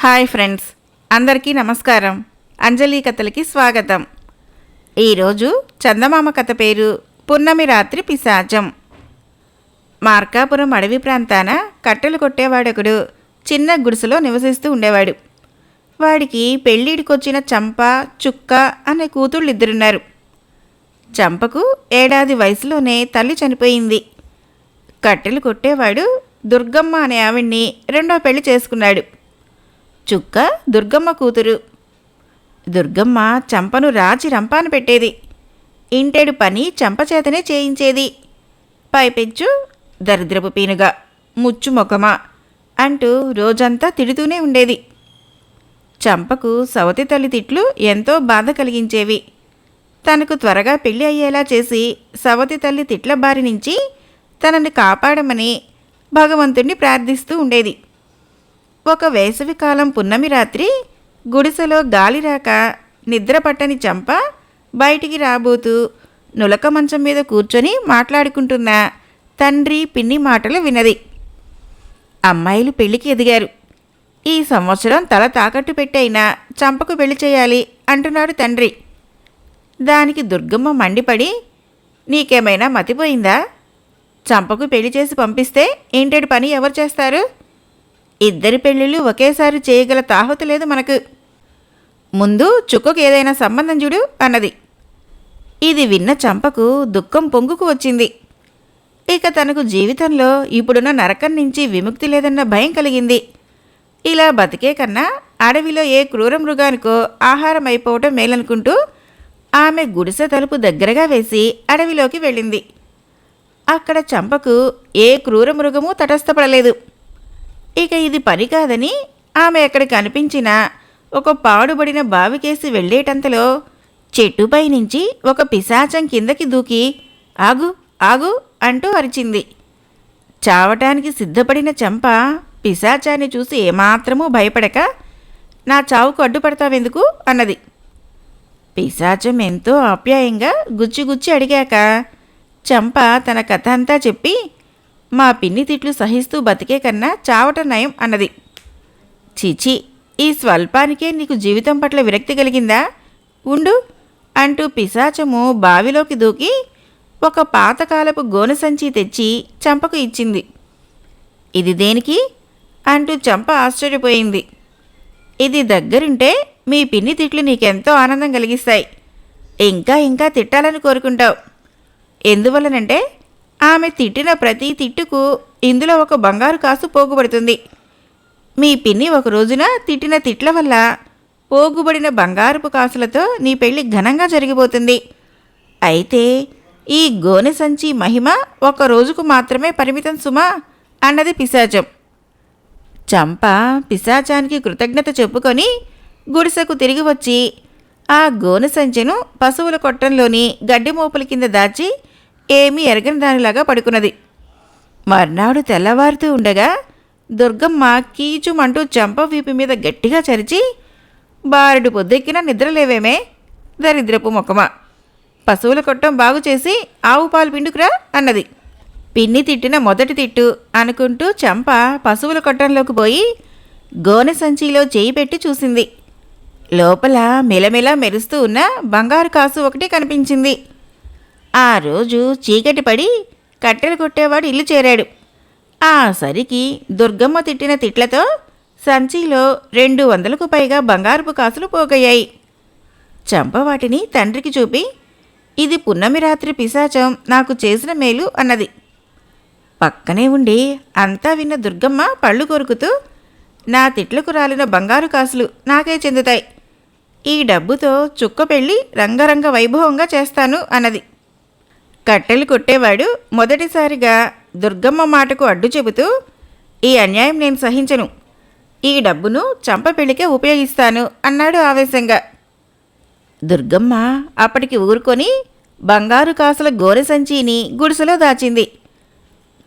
Hi friends, అందరికీ నమస్కారం. అంజలి కథలకి స్వాగతం. ఈరోజు చందమామ కథ పేరు పున్నమి రాత్రి పిశాచం. మార్కాపురం అడవి ప్రాంతాన కట్టెలు కొట్టేవాడొకడు చిన్న గుడిసెలో నివసిస్తూ ఉండేవాడు. వాడికి పెళ్ళిడికొచ్చిన చంప, చుక్క అనే కూతుళ్ళిద్దరున్నారు. చంపకు ఏడాది వయసులోనే తల్లి చనిపోయింది. కట్టెలు కొట్టేవాడు దుర్గమ్మ అనే ఆవిడ్ని రెండో పెళ్లి చేసుకున్నాడు. చుక్క దుర్గమ్మ కూతురు. దుర్గమ్మ చంపను రాచి రంపాన పెట్టేది. ఇంటేడు పని చంపచేతనే చేయించేది. పైపెచ్చు దరిద్రపు పీనుగా, ముచ్చు మొఖమా అంటూ రోజంతా తిడుతూనే ఉండేది. చంపకు సవతి తల్లి తిట్లు ఎంతో బాధ కలిగించేవి. తనకు త్వరగా పెళ్లి అయ్యేలా చేసి సవతి తల్లి తిట్ల బారి నుంచి తనని కాపాడమని భగవంతుణ్ణి ప్రార్థిస్తూ ఉండేది. ఒక వేసవికాలం పున్నమి రాత్రి గుడిసెలో గాలి రాక నిద్ర పట్టని చంప బయటికి రాబోతూ నులక మంచం మీద కూర్చొని మాట్లాడుకుంటున్న తండ్రి పిన్ని మాటలు విన్నది. అమ్మాయిలు పెళ్లికి ఎదిగారు. ఈ సంవత్సరం తల తాకట్టు పెట్టైనా చంపకు పెళ్లి చేయాలి అంటున్నాడు తండ్రి. దానికి దుర్గమ్మ మండిపడి, నీకేమైనా మతిపోయిందా? చంపకు పెళ్లి చేసి పంపిస్తే ఇంటెడు పని ఎవరు చేస్తారు? ఇద్దరి పెళ్ళిళ్ళు ఒకేసారి చేయగల తాహత లేదు మనకు. ముందు చుక్కకు ఏదైనా సంబంధం చూడు అన్నది. ఇది విన్న చంపకు దుఃఖం పొంగుకు వచ్చింది. ఇక తనకు జీవితంలో ఇప్పుడున్న నరకం నుంచి విముక్తి లేదన్న భయం కలిగింది. ఇలా బతికే కన్నా అడవిలో ఏ క్రూర మృగానికో ఆహారం అయిపోవటం మేలనుకుంటూ ఆమె గుడిసె తలుపు దగ్గరగా వేసి అడవిలోకి వెళ్ళింది. అక్కడ చంపకు ఏ క్రూర మృగమూ తటస్థపడలేదు. ఇక ఇది పని కాదని ఆమె ఎక్కడ కనిపించినా ఒక పాడుబడిన బావికేసి వెళ్ళేటంతలో చెట్టుపై నుంచి ఒక పిశాచం కిందకి దూకి ఆగు ఆగు అంటూ అరిచింది. చావటానికి సిద్ధపడిన చంప పిశాచాన్ని చూసి ఏమాత్రమూ భయపడక, నా చావుకు అడ్డుపడతావెందుకు అన్నది. పిశాచం ఎంతో ఆప్యాయంగా గుచ్చి అడిగాక చంప తన కథ అంతా చెప్పి, మా పిన్ని తిట్లు సహిస్తూ బతికే కన్నా చావటం నయం అన్నది. చిచి, ఈ స్వల్పానికే నీకు జీవితం పట్ల విరక్తి కలిగిందా? ఉండు అంటూ పిశాచము బావిలోకి దూకి ఒక పాతకాలపు గోనె సంచి తెచ్చి చంపకు ఇచ్చింది. ఇది దేనికి అంటూ చంప ఆశ్చర్యపోయింది. ఇది దగ్గరుంటే మీ పిన్ని తిట్లు నీకెంతో ఆనందం కలిగిస్తాయి. ఇంకా ఇంకా తిట్టాలని కోరుకుంటావు. ఎందువల్లనంటే ఆమె తిట్టిన ప్రతి తిట్టుకు ఇందులో ఒక బంగారు కాసు పోగుబడుతుంది. మీ పిన్ని ఒక రోజున తిట్టిన తిట్ల వల్ల పోగుబడిన బంగారపు కాసులతో నీ పెళ్లి ఘనంగా జరిగిపోతుంది. అయితే ఈ గోనె సంచి మహిమ ఒక రోజుకు మాత్రమే పరిమితం సుమా అన్నది పిశాచం. చంప పిశాచానికి కృతజ్ఞత చెప్పుకొని గుడిసెకు తిరిగి వచ్చి ఆ గోనె సంచెను పశువుల కొట్టంలోని గడ్డి మోపుల కింద దాచి ఏమీ ఎరగని దానిలాగా పడుకున్నది. మర్నాడు తెల్లవారుతూ ఉండగా దుర్గమ్మ కీచుమంటూ చంప వీపు మీద గట్టిగా చరిచి, బారెడు పొద్దెక్కినా నిద్రలేవేమే దరిద్రపు మొక్కమా, పశువుల కొట్టం బాగు చేసి ఆవు పాలు పిండుకురా అన్నది. పిన్ని తిట్టిన మొదటి తిట్టు అనుకుంటూ చంప పశువుల కొట్టంలోకి పోయి గోనె సంచిలో చేయి పెట్టి చూసింది. లోపల మెలమెల మెరుస్తూ ఉన్న బంగారు కాసు ఒకటి కనిపించింది. ఆ రోజు చీకటి పడి కట్టెలు కొట్టేవాడు ఇల్లు చేరాడు. ఆ సరికి దుర్గమ్మ తిట్టిన తిట్లతో సంచిలో 200కు పైగా బంగారుపు కాసులు పోగయ్యాయి. చంప వాటిని తండ్రికి చూపి, ఇది పున్నమి రాత్రి పిశాచం నాకు చేసిన మేలు అన్నది. పక్కనే ఉండి అంతా విన్న దుర్గమ్మ పళ్ళు కొరుకుతూ, నా తిట్లకు రాలిన బంగారు కాసులు నాకే చెందుతాయి. ఈ డబ్బుతో చుక్క పెళ్ళి రంగరంగ వైభవంగా చేస్తాను అన్నది. కట్టెలు కొట్టేవాడు మొదటిసారిగా దుర్గమ్మ మాటకు అడ్డు చెబుతూ, ఈ అన్యాయం నేను సహించను, ఈ డబ్బును చంప పెళ్లికే ఉపయోగిస్తాను అన్నాడు ఆవేశంగా. దుర్గమ్మ అప్పటికి ఊరుకొని బంగారు కాసుల గోనె సంచిని గుడిసెలో దాచింది.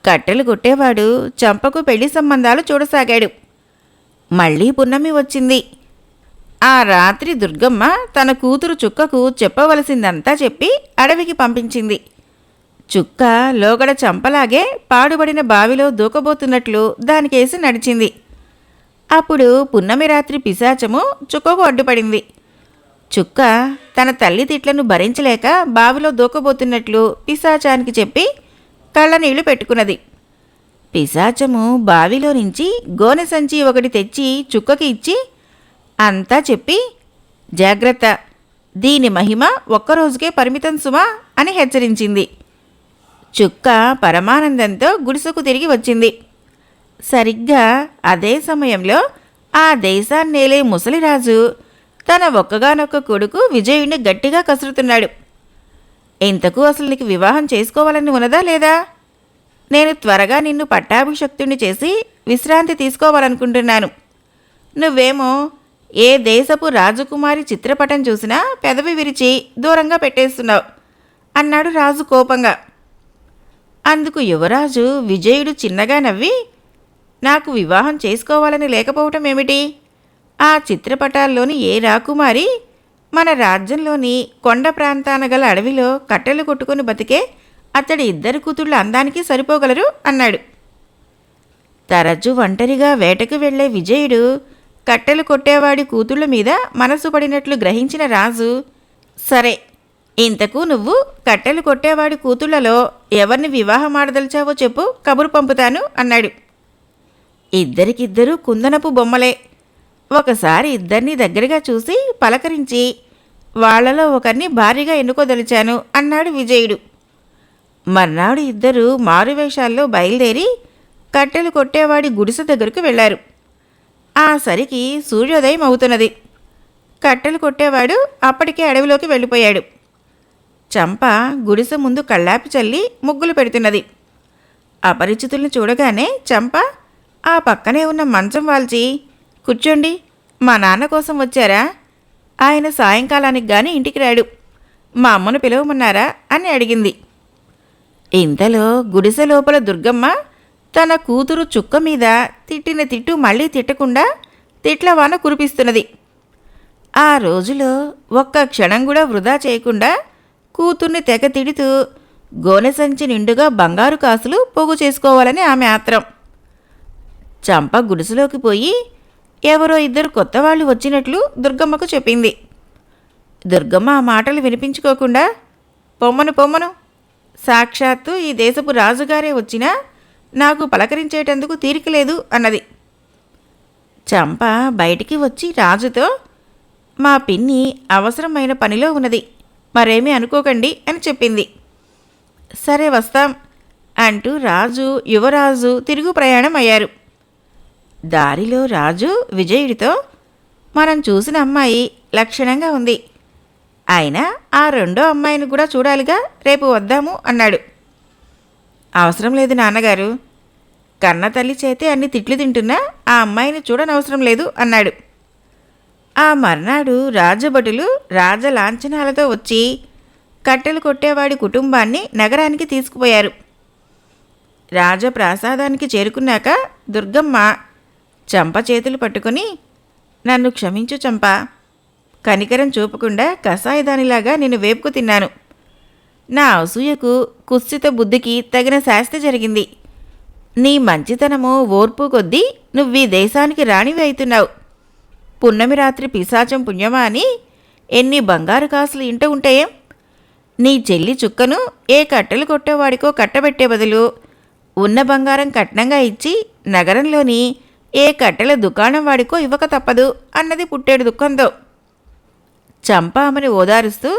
కట్టెలు కొట్టేవాడు చంపకు పెళ్లి సంబంధాలు చూడసాగాడు. మళ్ళీ పున్నమి వచ్చింది. ఆ రాత్రి దుర్గమ్మ తన కూతురు చుక్కకు చెప్పవలసిందంతా చెప్పి అడవికి పంపించింది. చుక్క లోగడ చంపలాగే పాడుబడిన బావిలో దూకబోతున్నట్లు దానికేసి నడిచింది. అప్పుడు పున్నమి రాత్రి పిశాచము చుక్కకు అడ్డుపడింది. చుక్క తన తల్లి తిట్లను భరించలేక బావిలో దూకబోతున్నట్లు పిశాచానికి చెప్పి కళ్ళనీళ్లు పెట్టుకున్నది. పిశాచము బావిలో నుంచి గోనె సంచి ఒకటి తెచ్చి చుక్కకి ఇచ్చి అంతా చెప్పి, జాగ్రత్త, దీని మహిమ ఒక్కరోజుకే పరిమితం సుమా అని హెచ్చరించింది. చుక్క పరమానందంతో గుడిసెకు తిరిగి వచ్చింది. సరిగ్గా అదే సమయంలో ఆ దేశాన్నేలే ముసలిరాజు తన ఒక్కగానొక్క కొడుకు విజయుడిని గట్టిగా కసురుతున్నాడు. ఇంతకు అసలు నీకు వివాహం చేసుకోవాలని ఉన్నదా లేదా? నేను త్వరగా నిన్ను పట్టాభిషక్తుణ్ణి చేసి విశ్రాంతి తీసుకోవాలనుకుంటున్నాను. నువ్వేమో ఏ దేశపు రాజకుమారి చిత్రపటం చూసినా పెదవి విరిచి దూరంగా పెట్టేస్తున్నావు అన్నాడు రాజు కోపంగా. అందుకు యువరాజు విజయుడు చిన్నగా నవ్వి, నాకు వివాహం చేసుకోవాలని లేకపోవటం ఏమిటి? ఆ చిత్రపటాల్లోని ఏ రాకుమారి మన రాజ్యంలోని కొండ ప్రాంతాన గల అడవిలో కట్టెలు కొట్టుకుని బతికే అతడి ఇద్దరు కూతుళ్ళ అందానికి సరిపోగలరు అన్నాడు. తరచూ ఒంటరిగా వేటకు వెళ్లే విజయుడు కట్టెలు కొట్టేవాడి కూతుళ్ళ మీద మనసు పడినట్లు గ్రహించిన రాజు, సరే, ఇంతకు నువ్వు కట్టెలు కొట్టేవాడి కూతుళ్లలో ఎవరిని వివాహమాడదలిచావో చెప్పు, కబురు పంపుతాను అన్నాడు. ఇద్దరికిద్దరూ కుందనపు బొమ్మలే. ఒకసారి ఇద్దరినీ దగ్గరగా చూసి పలకరించి వాళ్లలో ఒకరిని భారీగా ఎన్నుకోదలిచాను అన్నాడు విజయుడు. మర్నాడు ఇద్దరూ మారువేషాల్లో బయలుదేరి కట్టెలు కొట్టేవాడి గుడిసె దగ్గరకు వెళ్లారు. ఆ సరికి సూర్యోదయం అవుతున్నది. కట్టెలు కొట్టేవాడు అప్పటికే అడవిలోకి వెళ్ళిపోయాడు. చంప గుడిసె ముందు కళ్ళాపి చల్లి ముగ్గులు పెడుతున్నది. అపరిచితుల్ని చూడగానే చంప ఆ పక్కనే ఉన్న మంచం వాల్చి, కూర్చోండి, మా నాన్న కోసం వచ్చారా? ఆయన సాయంకాలానికి గాని ఇంటికి రాడు. మా అమ్మను పిలవమన్నారా అని అడిగింది. ఇంతలో గుడిసె లోపల దుర్గమ్మ తన కూతురు చుక్క మీద తిట్టిన తిట్టు మళ్ళీ తిట్టకుండా తిట్లవాన కురిపిస్తున్నది. ఆ రోజులో ఒక్క క్షణం కూడా వృధా చేయకుండా కూతుర్ని తెగ తిడుతూ గోనె సంచి నిండుగా బంగారు కాసులు పోగు చేసుకోవాలని ఆమె ఆత్రం. చంప గుడిసెలోకి పోయి ఎవరో ఇద్దరు కొత్తవాళ్లు వచ్చినట్లు దుర్గమ్మకు చెప్పింది. దుర్గమ్మ ఆ మాటలు వినిపించుకోకుండా, పొమ్మను, సాక్షాత్తు ఈ దేశపు రాజుగారే వచ్చినా నాకు పలకరించేటందుకు తీరికలేదు అన్నది. చంప బయటికి వచ్చి రాజుతో, మా పిన్ని అవసరమైన పనిలో ఉన్నది, మరేమీ అనుకోకండి అని చెప్పింది. సరే వస్తాం అంటూ రాజు యువరాజు తిరుగు ప్రయాణం అయ్యారు. దారిలో రాజు విజయుడితో, మనం చూసిన అమ్మాయి లక్షణంగా ఉంది, అయినా ఆ రెండో అమ్మాయిని కూడా చూడాలిగా, రేపు వద్దాము అన్నాడు. అవసరం లేదు నాన్నగారు, కన్న తల్లి చేతే అన్ని తిట్లు తింటున్నా ఆ అమ్మాయిని చూడనవసరం లేదు అన్నాడు. ఆ మర్నాడు రాజభటులు రాజలాంఛనాలతో వచ్చి కట్టెలు కొట్టేవాడి కుటుంబాన్ని నగరానికి తీసుకుపోయారు. రాజప్రాసాదానికి చేరుకున్నాక దుర్గమ్మ చంప చేతులు పట్టుకుని, నన్ను క్షమించు చంప, కనికరం చూపకుండా కసాయిదానిలాగా నిన్ను వేపుకు తిన్నాను. నా అసూయకు కుత్సిత బుద్ధికి తగిన శాస్తి జరిగింది. నీ మంచితనము ఓర్పు కొద్దీ నువ్వీ దేశానికి రాణివి అవుతున్నావు. పున్నమి రాత్రి పిశాచం పుణ్యమా అని ఎన్ని బంగారు కాసులు ఇంట ఉంటాయేం? నీ చెల్లి చుక్కను ఏ కట్టెలు కొట్టేవాడికో కట్టబెట్టే బదులు ఉన్న బంగారం కట్నంగా ఇచ్చి నగరంలోని ఏ కట్టెల దుకాణం వాడికో ఇవ్వక తప్పదు అన్నది పుట్టేడు దుఃఖంతో. చంప ఆమెను ఓదారుస్తూ,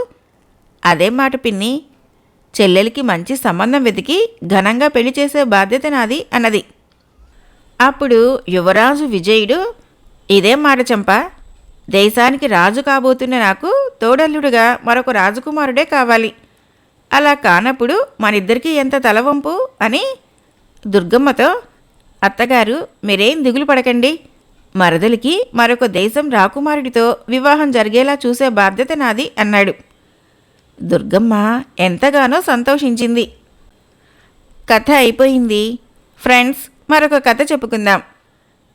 అదేం మాట పిన్ని, చెల్లెలికి మంచి సంబంధం వెతికి ఘనంగా పెళ్లి చేసే బాధ్యత నాది అన్నది. అప్పుడు యువరాజు విజయుడు, ఇదేం మాట చంప, దేశానికి రాజు కాబోతున్న నాకు తోడల్లుడుగా మరొక రాజకుమారుడే కావాలి. అలా కానప్పుడు మనిద్దరికీ ఎంత తలవంపు అని దుర్గమ్మతో, అత్తగారు మీరేం దిగులు పడకండి, మరదలికి మరొక దేశం రాకుమారుడితో వివాహం జరిగేలా చూసే బాధ్యత నాది అన్నాడు. దుర్గమ్మ ఎంతగానో సంతోషించింది. కథ అయిపోయింది. ఫ్రెండ్స్, మరొక కథ చెప్పుకుందాం.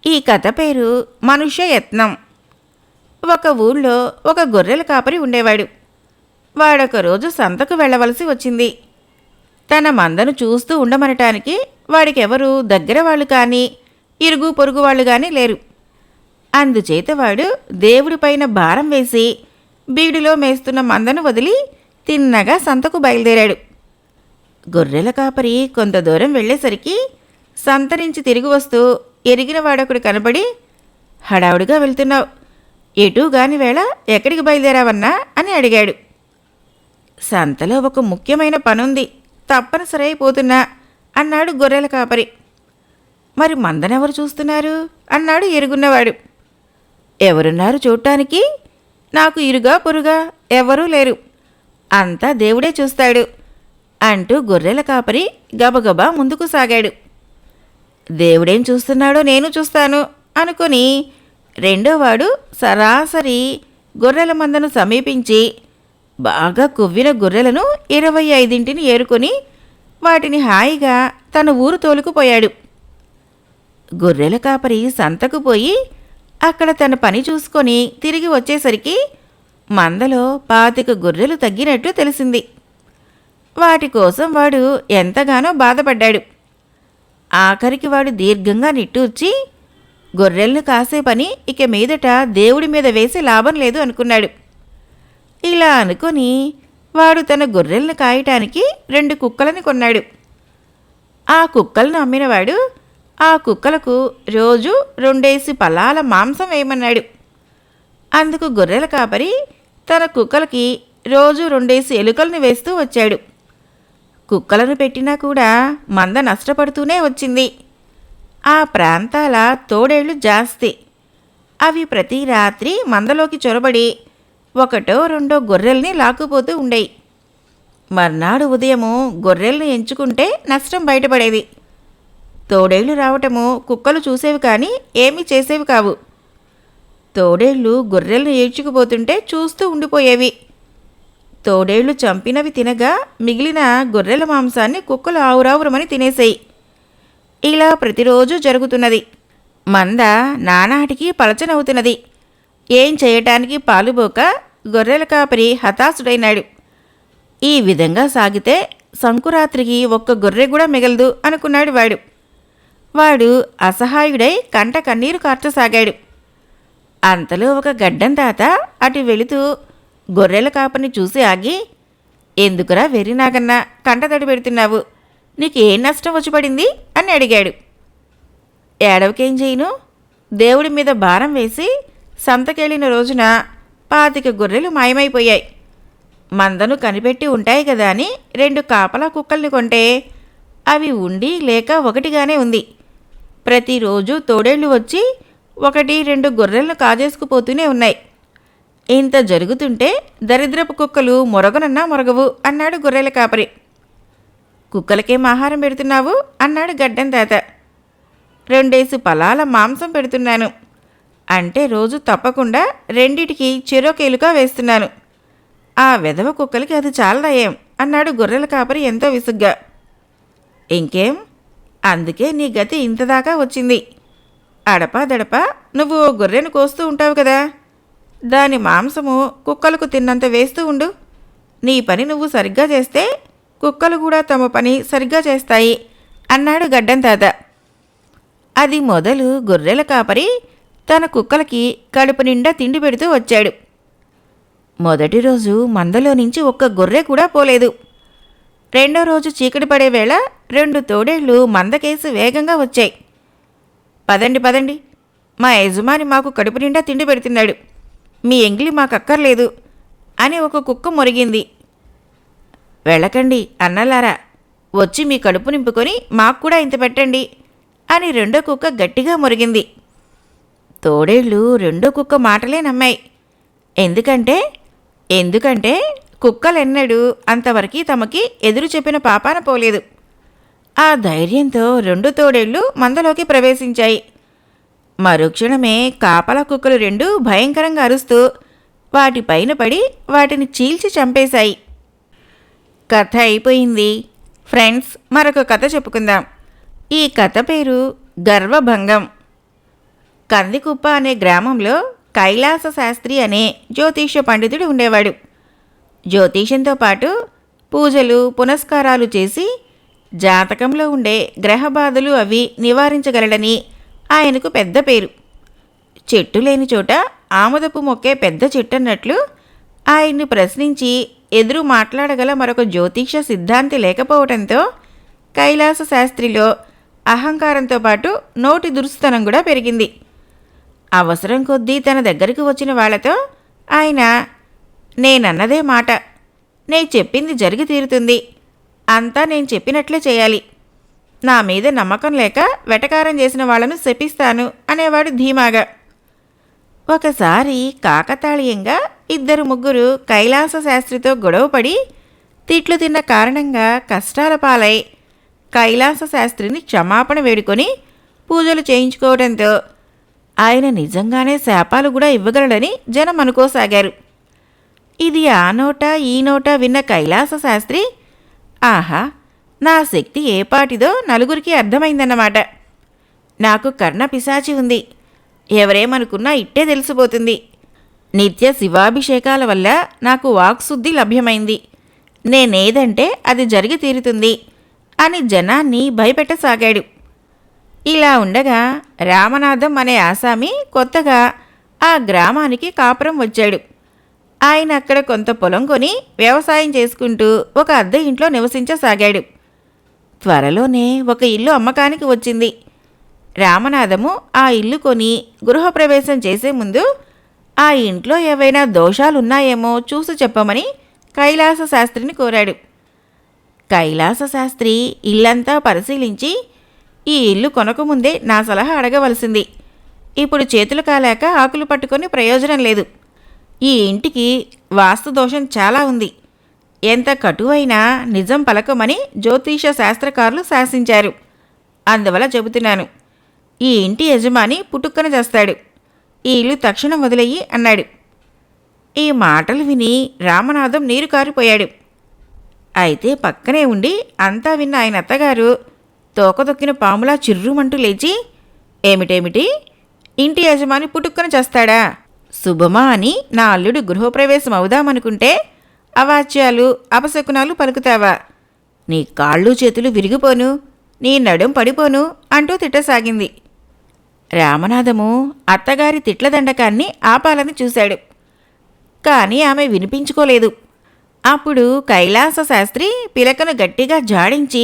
ఈ కథ పేరు మనుష్య యత్నం. ఒక ఊళ్ళో ఒక గొర్రెల కాపరి ఉండేవాడు. వాడొక రోజు సంతకు వెళ్ళవలసి వచ్చింది. తన మందను చూస్తూ ఉండమనటానికి వాడికెవరూ దగ్గర వాళ్ళు కానీ ఇరుగు పొరుగు వాళ్ళు కానీ లేరు. అందుచేత వాడు దేవుడిపైన భారం వేసి బీడులో మేస్తున్న మందను వదిలి తిన్నగా సంతకు బయలుదేరాడు. గొర్రెల కాపరి కొంత దూరం వెళ్ళేసరికి సంత నుంచి తిరిగి వస్తూ ఎరిగిన వాడొకడు కనబడి, హడావుడిగా వెళ్తున్నావు, ఎటూ గాని వేళ ఎక్కడికి బయలుదేరావన్నా అని అడిగాడు. సంతలో ఒక ముఖ్యమైన పనుంది, తప్పనిసరి అయిపోతున్నా అన్నాడు గొర్రెల కాపరి. మరి మందనెవరు చూస్తున్నారు అన్నాడు ఎరుగున్నవాడు. ఎవరున్నారు చూడటానికి? నాకు ఇరుగా పొరుగా ఎవరూ లేరు, అంతా దేవుడే చూస్తాడు అంటూ గొర్రెల కాపరి గబగబా ముందుకు సాగాడు. దేవుడేం చూస్తున్నాడో నేను చూస్తాను అనుకుని రెండోవాడు సరాసరి గొర్రెల మందను సమీపించి బాగా కొవ్విన గొర్రెలను 25 ఏరుకొని వాటిని హాయిగా తన ఊరు తోలుకుపోయాడు. గొర్రెల కాపరి సంతకు పోయి అక్కడ తన పని చూసుకొని తిరిగి వచ్చేసరికి మందలో 25 గొర్రెలు తగ్గినట్లు తెలిసింది. వాటి కోసం వాడు ఎంతగానో బాధపడ్డాడు. ఆఖరికి వాడు దీర్ఘంగా నిట్టూర్చి గొర్రెలను కాసే పని ఇక మీదట దేవుడి మీద వేసి లాభం లేదు అనుకున్నాడు. ఇలా అనుకుని వాడు తన గొర్రెలను కాయటానికి 2 కుక్కలను కొన్నాడు. ఆ కుక్కలను అమ్మినవాడు ఆ కుక్కలకు రోజు 2 పలాల మాంసం వేయమన్నాడు. అందుకు గొర్రెల కాపరి తన కుక్కలకి రోజు 2 ఎలుకలను వేస్తూ వచ్చాడు. కుక్కలను పెట్టినా కూడా మంద నష్టపడుతూనే వచ్చింది. ఆ ప్రాంతాల తోడేళ్లు జాస్తి. అవి ప్రతి రాత్రి మందలోకి చొరబడి 1-2 గొర్రెల్ని లాక్కుపోతూ ఉండేవి. మర్నాడు ఉదయము గొర్రెల్ని ఎంచుకుంటే నష్టం బయటపడేది. తోడేళ్లు రావటము కుక్కలు చూసేవి కానీ ఏమీ చేసేవి కావు. తోడేళ్లు గొర్రెలను ఏడ్చుకుపోతుంటే చూస్తూ ఉండిపోయేవి. తోడేళ్లు చంపినవి తినగా మిగిలిన గొర్రెల మాంసాన్ని కుక్కలు ఆవురావురమని తినేసేయి. ఇలా ప్రతిరోజు జరుగుతున్నది. మంద నానాటికి పలచనవుతున్నది. ఏం చేయటానికి పాలుబోక గొర్రెల కాపరి హతాశుడైనాడు. ఈ విధంగా సాగితే సంకురాత్రికి 1 గొర్రె కూడా మిగలదు అనుకున్నాడు వాడు. వాడు అసహాయుడై కంట కన్నీరు కార్చసాగాడు. అంతలో ఒక గడ్డం తాత అటు వెళుతూ గొర్రెల కాపరిని చూసి ఆగి, ఎందుకురా వెర్రినాగన్నా కంటతడి పెడుతున్నావు, నీకేం నష్టం వచ్చి పడింది అని అడిగాడు. ఏడవకేం చేయను, దేవుడి మీద భారం వేసి సంతకెళ్ళిన రోజున 25 గొర్రెలు మాయమైపోయాయి. మందను కనిపెట్టి ఉంటాయి కదా అని 2 కాపలా కుక్కల్ని కొంటే అవి ఉండి లేక ఒకటిగానే ఉంది. ప్రతిరోజు తోడేళ్లు వచ్చి 1-2 గొర్రెలను కాజేసుకుపోతూనే ఉన్నాయి. ఇంత జరుగుతుంటే దరిద్రపు కుక్కలు మొరగనన్నా మొరగవు అన్నాడు గొర్రెల కాపరి. కుక్కలకేం ఆహారం పెడుతున్నావు అన్నాడు గడ్డం తాత. 2 పలాల మాంసం పెడుతున్నాను, అంటే రోజు తప్పకుండా 2టికి చెరొకేలుగా వేస్తున్నాను. ఆ వెధవ కుక్కలకి అది చాలదాయేం అన్నాడు గొర్రెల కాపరి ఎంతో విసుగ్గా. ఇంకేం, అందుకే నీ గతి ఇంతదాకా వచ్చింది. అడపాదడపా నువ్వు గొర్రెను కోస్తూ ఉంటావు కదా, దాని మాంసము కుక్కలకు తిన్నంత వేస్తూ ఉండు. నీ పని నువ్వు సరిగ్గా చేస్తే కుక్కలు కూడా తమ పని సరిగ్గా చేస్తాయి అన్నాడు గడ్డం తాత. అది మొదలు గొర్రెల కాపరి తన కుక్కలకి కడుపు నిండా తిండి పెడుతూ వచ్చాడు. మొదటి రోజు మందలో నుంచి 1 గొర్రె కూడా పోలేదు. రెండో రోజు చీకటి పడే వేళ 2 తోడేళ్లు మందకేసి వేగంగా వచ్చాయి. పదండి పదండి, మా యజమాని మాకు కడుపు నిండా తిండి పెడుతున్నాడు, మీ ఎంగిలి మాకక్కర్లేదు అని ఒక కుక్క మొరిగింది. వెళ్ళకండి అన్నలారా, వచ్చి మీ కడుపు నింపుకొని మాకు కూడా ఇంత పెట్టండి అని రెండో కుక్క గట్టిగా మొరిగింది. తోడేళ్లు రెండో కుక్క మాటలే నమ్మాయి. ఎందుకంటే కుక్కలెన్నడూ అంతవరకు తమకి ఎదురు చెప్పిన పాపాన పోలేదు. ఆ ధైర్యంతో 2 తోడేళ్లు మందలోకి ప్రవేశించాయి. మరుక్షణమే కాపలా కుక్కలు 2 భయంకరంగా అరుస్తూ వాటిపైన పడి వాటిని చీల్చి చంపేశాయి. కథ అయిపోయింది. ఫ్రెండ్స్, మరొక కథ చెప్పుకుందాం. ఈ కథ పేరు గర్వభంగం. కందికుప్ప అనే గ్రామంలో కైలాస శాస్త్రి అనే జ్యోతిష్య పండితుడు ఉండేవాడు. జ్యోతిషంతో పాటు పూజలు పునస్కారాలు చేసి జాతకంలో ఉండే గ్రహబాధలు అవి నివారించగలడని ఆయనకు పెద్ద పేరు. చెట్టు లేని చోట ఆముదపు మొక్కే పెద్ద చెట్టన్నట్లు ఆయన్ని ప్రశ్నించి ఎదురు మాట్లాడగల మరొక జ్యోతిష సిద్ధాంతి లేకపోవటంతో కైలాస శాస్త్రిలో అహంకారంతో పాటు నోటి దురుసుతనం కూడా పెరిగింది. అవసరం కొద్దీ తన దగ్గరికి వచ్చిన వాళ్లతో ఆయన, నేనన్నదే మాట, నేను చెప్పింది జరిగి తీరుతుంది, అంతా నేను చెప్పినట్లే చేయాలి, నా మీద నమ్మకం లేక వెటకారం చేసిన వాళ్లను శపిస్తాను అనేవాడు ధీమాగా. ఒకసారి కాకతాళీయంగా 2-3 కైలాస శాస్త్రితో గొడవపడి తిట్లు తిన్న కారణంగా కష్టాల పాలై కైలాస శాస్త్రిని క్షమాపణ వేడుకొని పూజలు చేయించుకోవడంతో ఆయన నిజంగానే శాపాలు కూడా ఇవ్వగలడని జనం అనుకోసాగారు. ఇది ఆ నోట ఈ నోట విన్న కైలాస శాస్త్రి, ఆహా, నా శక్తి ఏపాటిదో నలుగురికి అర్థమైందన్నమాట. నాకు కర్ణ పిశాచి ఉంది, ఎవరేమనుకున్నా ఇట్టే తెలిసిపోతుంది. నిత్య శివాభిషేకాల వల్ల నాకు వాక్శుద్ధి లభ్యమైంది, నేనేదంటే అది జరిగి తీరుతుంది అని జనాన్ని భయపెట్టసాగాడు. ఇలా ఉండగా రామనాథం అనే ఆసామి కొత్తగా ఆ గ్రామానికి కాపురం వచ్చాడు. ఆయన అక్కడ కొంత పొలం కొని వ్యవసాయం చేసుకుంటూ ఒక అద్దె ఇంట్లో నివసించసాగాడు. త్వరలోనే ఒక ఇల్లు అమ్మకానికి వచ్చింది. రామనాథము ఆ ఇల్లు కొని గృహప్రవేశం చేసే ముందు ఆ ఇంట్లో ఏవైనా దోషాలున్నాయేమో చూసి చెప్పమని కైలాస శాస్త్రిని కోరాడు. కైలాస శాస్త్రి ఇల్లంతా పరిశీలించి, ఈ ఇల్లు కొనకముందే నా సలహా అడగవలసింది, ఇప్పుడు చేతులు కాలేక ఆకులు పట్టుకొని ప్రయోజనం లేదు, ఈ ఇంటికి వాస్తు దోషం చాలా ఉంది, ఎంత కటువైనా నిజం పలకమని జ్యోతిష శాస్త్రకారులు శాసించారు, అందువల్ల చెబుతున్నాను, ఈ ఇంటి యజమాని పుట్టుక్కన చేస్తాడు, ఈ ఇల్లు తక్షణం వదిలేయి అన్నాడు. ఈ మాటలు విని రామనాథం నీరు కారిపోయాడు. అయితే పక్కనే ఉండి అంతా విన్న ఆయన అత్తగారు తోకదొక్కిన పాములా చిర్రుమంటూ లేచి, ఏమిటేమిటి, ఇంటి యజమాని పుట్టుక్కన చేస్తాడా, శుభమా అని నా అల్లుడు గృహప్రవేశం అవుదామనుకుంటే అవాచ్యాలు అపశకునాలు పలుకుతావా, నీ కాళ్ళు చేతులు విరిగిపోను, నీ నడుం పడిపోను అంటూ తిట్టసాగింది. రామనాథము అత్తగారి తిట్ల దండకాన్ని ఆపాలని చూశాడు. కానీ ఆమె వినిపించుకోలేదు. అప్పుడు కైలాస శాస్త్రి పిలకను గట్టిగా జాడించి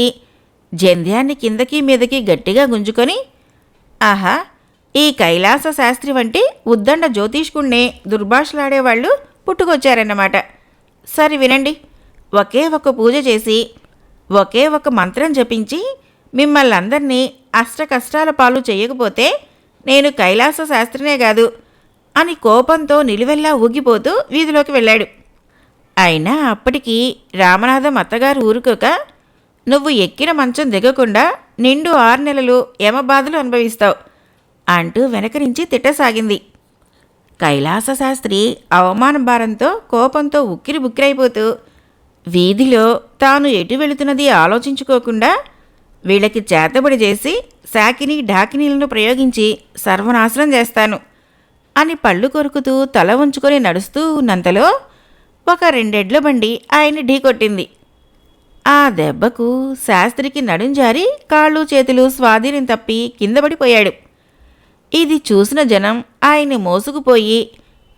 జంధ్యాన్ని కిందకి మీదకి గట్టిగా గుంజుకొని, ఆహా, ఈ కైలాస శాస్త్రి వంటి ఉద్దండ జ్యోతిష్కుణ్ణే దుర్భాషలాడేవాళ్లు పుట్టుకొచ్చారన్నమాట. సరి వినండి, ఒకే ఒక పూజ చేసి ఒకే ఒక మంత్రం జపించి మిమ్మల్నందరినీ అష్టకష్టాల పాలు చేయకపోతే నేను కైలాస శాస్త్రినే కాదు అని కోపంతో నిలువెల్లా ఊగిపోతూ వీధిలోకి వెళ్ళాడు. అయినా అప్పటికి రామనాథం అత్తగారు ఊరుకోక, నువ్వు ఎక్కిన మంచం దిగకుండా నిండు 6 నెలలు యమబాధలు అనుభవిస్తావు అంటూ వెనక నుంచి తిట్టసాగింది. కైలాస శాస్త్రి అవమాన భారంతో కోపంతో ఉక్కిరి బుక్కిరైపోతూ వీధిలో తాను ఎటు వెళుతున్నది ఆలోచించుకోకుండా వీళ్ళకి చేతబడి చేసి శాకిని ఢాకినీలను ప్రయోగించి సర్వనాశనం చేస్తాను అని పళ్ళు కొరుకుతూ తల ఉంచుకొని నడుస్తూ ఉన్నంతలో ఒక 2 ఎడ్ల బండి ఆయన్ని ఢీకొట్టింది. ఆ దెబ్బకు శాస్త్రికి నడుంజారి కాళ్ళు చేతులు స్వాధీనం తప్పి కిందపడిపోయాడు. ఇది చూసిన జనం ఆయన్ని మోసుకుపోయి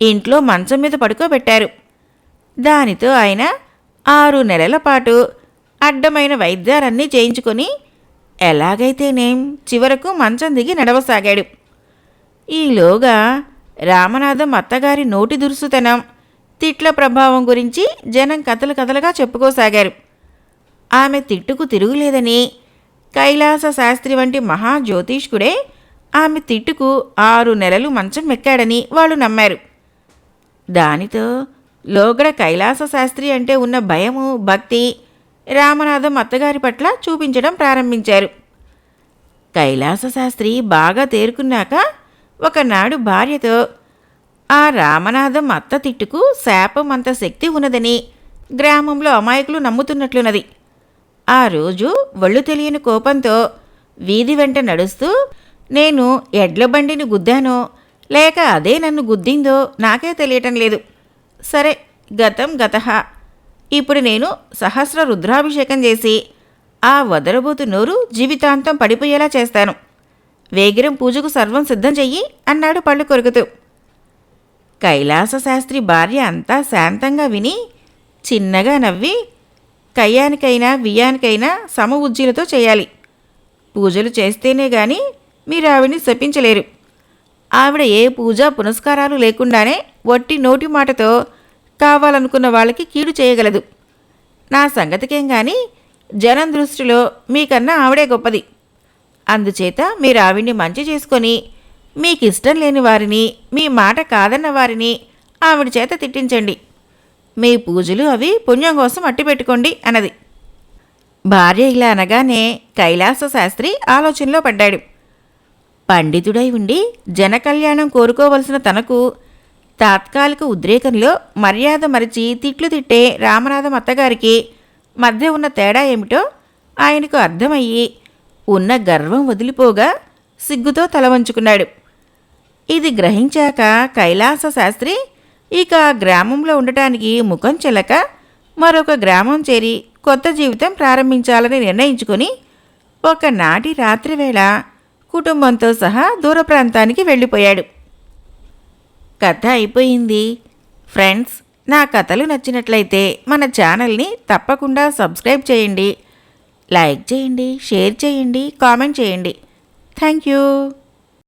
ఇంట్లో మంచం మీద పడుకోబెట్టారు. దానితో ఆయన 6 నెలల పాటు అడ్డమైన వైద్యాలన్నీ చేయించుకొని ఎలాగైతేనేం చివరకు మంచం దిగి నడవసాగాడు. ఈలోగా రామనాథం అత్తగారి నోటి దురుసుతనం, తిట్ల ప్రభావం గురించి జనం కథలుగా చెప్పుకోసాగారు. ఆమె తిట్టుకు తిరుగులేదని, కైలాస శాస్త్రి వంటి మహా జ్యోతిష్కుడే ఆమె తిట్టుకు 6 నెలలు మంచం ఎక్కాడని వాళ్ళు నమ్మారు. దానితో లోగడ కైలాస శాస్త్రి అంటే ఉన్న భయము, భక్తి రామనాథం అత్తగారి పట్ల చూపించడం ప్రారంభించారు. కైలాస శాస్త్రి బాగా తేరుకున్నాక ఒకనాడు భార్యతో, ఆ రామనాథం అత్త తిట్టుకు శాపం అంత శక్తి ఉన్నదని గ్రామంలో అమాయకులు నమ్ముతున్నట్లున్నది. ఆ రోజు ఒళ్ళు తెలియని కోపంతో వీధి వెంట నడుస్తూ నేను ఎడ్ల బండిని గుద్దానో లేక అదే నన్ను గుద్దిందో నాకే తెలియటం లేదు. సరే, గతం గతః. ఇప్పుడు నేను సహస్ర రుద్రాభిషేకం చేసి ఆ వదరబోతు నోరు జీవితాంతం పడిపోయేలా చేస్తాను. వేగిరం పూజకు సర్వం సిద్ధం చెయ్యి అన్నాడు పళ్ళు కొరుకుతూ. కైలాసశాస్త్రి భార్య అంతా శాంతంగా విని చిన్నగా నవ్వి, కయ్యానికైనా వియ్యానికైనా సమ ఉజ్జీలతో చేయాలి. పూజలు చేస్తేనే గాని మీరు ఆవిడ్ని శపించలేరు. ఆవిడ ఏ పూజ పునస్కారాలు లేకుండానే వట్టి నోటి మాటతో కావాలనుకున్న వాళ్ళకి కీడు చేయగలదు. నా సంగతికేం గాని జనం దృష్టిలో మీకన్నా ఆవిడే గొప్పది. అందుచేత మీరు ఆవిడ్ని మంచి చేసుకొని మీకిష్టం లేని వారిని, మీ మాట కాదన్న వారిని ఆవిడ చేత తిట్టించండి. మీ పూజలు అవి పుణ్యం కోసం అట్టిపెట్టుకోండి అన్నది. భార్య ఇలా అనగానే కైలాసశాస్త్రి ఆలోచనలో పడ్డాడు. పండితుడై ఉండి జనకళ్యాణం కోరుకోవలసిన తనకు తాత్కాలిక ఉద్రేకంలో మర్యాద మరిచి తిట్లు తిట్టే రామనాథం అత్తగారికి మధ్య ఉన్న తేడా ఏమిటో ఆయనకు అర్థమయ్యి ఉన్న గర్వం వదిలిపోగా సిగ్గుతో తల వంచుకున్నాడు. ఇది గ్రహించాక కైలాసశాస్త్రి ఇక ఆ గ్రామంలో ఉండటానికి ముఖం చెల్లక మరొక గ్రామం చేరి కొత్త జీవితం ప్రారంభించాలని నిర్ణయించుకుని ఒకనాటి రాత్రివేళ కుటుంబంతో సహా దూర ప్రాంతానికి వెళ్ళిపోయాడు. కథ అయిపోయింది. ఫ్రెండ్స్, నా కథలు నచ్చినట్లయితే మన ఛానల్ని తప్పకుండా సబ్స్క్రైబ్ చేయండి, లైక్ చేయండి, షేర్ చేయండి, కామెంట్ చేయండి. Thank you.